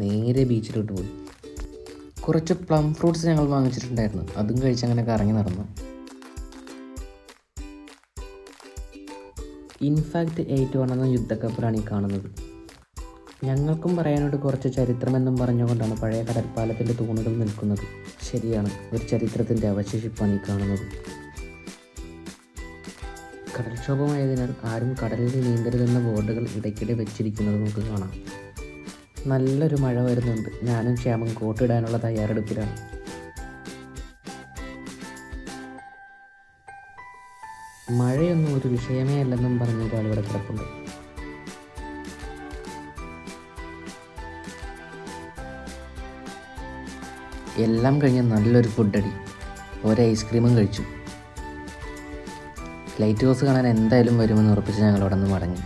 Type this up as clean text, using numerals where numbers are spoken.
നേരെ ബീച്ചിലോട്ട് പോയി. കുറച്ച് പ്ലം ഫ്രൂട്ട്സ് ഞങ്ങൾ വാങ്ങിച്ചിട്ടുണ്ടായിരുന്നു, അതും കഴിച്ച് അങ്ങനെ കറങ്ങി നടന്നു. ഇൻഫാക്റ്റ് 8-1 എന്ന യുദ്ധക്കപ്പലാണ് ഈ കാണുന്നത്. ഞങ്ങൾക്കും പറയാനായിട്ട് കുറച്ച് ചരിത്രമെന്നും പറഞ്ഞുകൊണ്ടാണ് പഴയ കടൽപ്പാലത്തിൻ്റെ തൂണുകൾ നിൽക്കുന്നത്. ശരിയാണ്, ഒരു ചരിത്രത്തിൻ്റെ അവശേഷിപ്പാണ് ഈ കാണുന്നത്. കടൽക്ഷോഭമായതിനാൽ ആരും കടലിൽ നീന്തരുതെന്ന ബോർഡുകൾ ഇടയ്ക്കിടെ വെച്ചിരിക്കുന്നത് നമുക്ക് കാണാം. നല്ലൊരു മഴ വരുന്നുണ്ട്. ഞാനും ശ്യാമും കോട്ടിടാനുള്ള തയ്യാറെടുപ്പിലാണ്. മഴയൊന്നും ഒരു വിഷയമേ അല്ലെന്നും പറഞ്ഞ ഒരാളിവിടെ കിടപ്പുണ്ട്. എല്ലാം കഴിഞ്ഞ് നല്ലൊരു ഫുഡടി, ഒരു ഐസ്ക്രീമും കഴിച്ചു. ലൈറ്റ് ഹൗസ് കാണാൻ എന്തായാലും വരുമെന്ന് ഉറപ്പിച്ച് ഞങ്ങൾ അവിടെ നിന്ന് മടങ്ങി.